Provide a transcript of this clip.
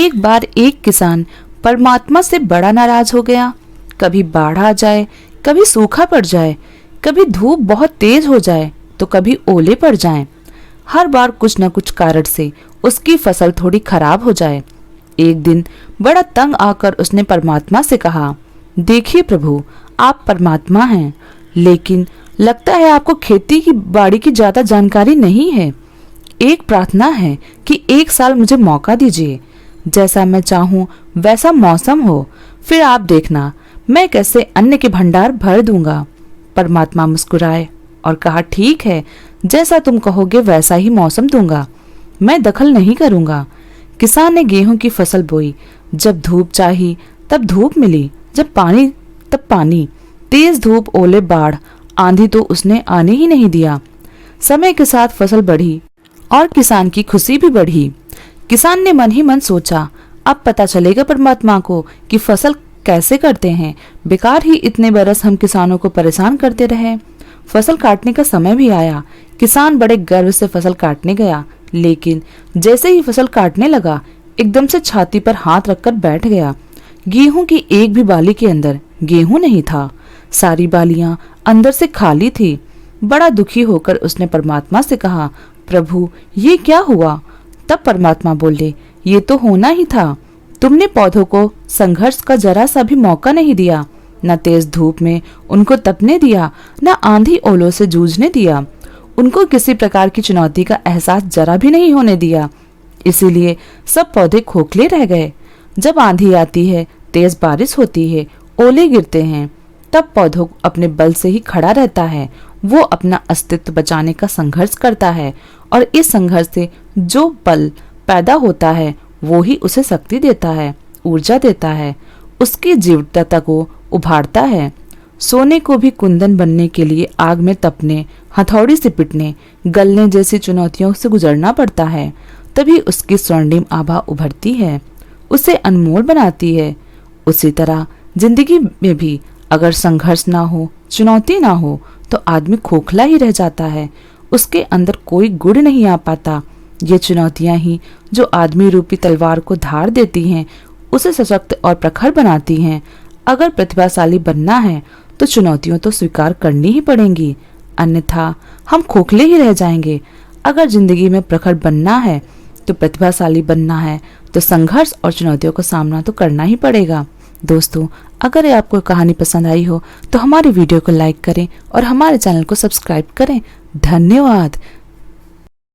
एक बार एक किसान परमात्मा से बड़ा नाराज हो गया। कभी बाढ़ आ जाए, कभी सूखा पड़ जाए, कभी धूप बहुत तेज हो जाए तो कभी ओले पड़ जाएं। हर बार कुछ न कुछ कारण से उसकी फसल थोड़ी खराब हो जाए। एक दिन बड़ा तंग आकर उसने परमात्मा से कहा, देखिए प्रभु, आप परमात्मा हैं, लेकिन लगता है आपको खेती की बाड़ी की ज्यादा जानकारी नहीं है। एक प्रार्थना है कि एक साल मुझे मौका दीजिए, जैसा मैं चाहूं वैसा मौसम हो, फिर आप देखना मैं कैसे अन्न के भंडार भर दूंगा। परमात्मा मुस्कुराए और कहा, ठीक है, जैसा तुम कहोगे वैसा ही मौसम दूंगा, मैं दखल नहीं करूंगा। किसान ने गेहूं की फसल बोई। जब धूप चाही तब धूप मिली, जब पानी तब पानी, तेज धूप, ओले, बाढ़, आंधी तो उसने आने ही नहीं दिया। समय के साथ फसल बढ़ी और किसान की खुशी भी बढ़ी। किसान ने मन ही मन सोचा, अब पता चलेगा परमात्मा को कि फसल कैसे करते हैं। बेकार ही इतने बरस हम किसानों को परेशान करते रहे। फसल काटने का समय भी आया। किसान बड़े गर्व से फसल काटने गया, लेकिन जैसे ही फसल काटने लगा एकदम से छाती पर हाथ रखकर बैठ गया। गेहूं की एक भी बाली के अंदर गेहूं नहीं था। सारी बालियां अंदर से खाली थी। बड़ा दुखी होकर उसने परमात्मा से कहा, प्रभु ये क्या हुआ? तब परमात्मा बोले, ये तो होना ही था। तुमने पौधों को संघर्ष का जरा सा भी मौका नहीं दिया, न तेज धूप में उनको तपने दिया, न आंधी ओलों से जूझने दिया। उनको किसी प्रकार की चुनौती का एहसास जरा भी नहीं होने दिया। इसीलिए सब पौधे खोखले रह गए। जब आंधी आती है, तेज बारिश होती है, ओले गिरते हैं, तब पौधों अपने बल से ही खड़ा रहता है। वो अपना अस्तित्व बचाने का संघर्ष करता है और इस संघर्ष से जो बल पैदा होता है वो ही उसे शक्ति देता है, ऊर्जा देता है, उसकी जीवटता को उभारता है। सोने को भी कुंदन बनने के लिए आग में तपने, हथौड़ी से पिटने, गलने जैसी चुनौतियों से गुजरना पड़ता है, तभी उसकी स्वर्णिम आभा उभरती है, उसे अनमोल बनाती है। उसी तरह जिंदगी में भी अगर संघर्ष ना हो, चुनौती ना हो, तो आदमी खोखला ही रह जाता है। उसके अंदर कोई गुण नहीं आ पाता। ये चुनौतियां ही जो आदमी रूपी तलवार को धार देती हैं, उसे सशक्त और प्रखर बनाती हैं। अगर प्रतिभाशाली बनना है तो चुनौतियों तो स्वीकार करनी ही पड़ेंगी, अन्यथा हम खोखले ही रह जाएंगे। अगर जिंदगी में प्रखर बनना है तो प्रतिभाशाली बनना है तो संघर्ष और चुनौतियों का सामना तो करना ही पड़ेगा। दोस्तों, अगर ये आपको कहानी पसंद आई हो तो हमारी वीडियो को लाइक करें और हमारे चैनल को सब्सक्राइब करें। धन्यवाद।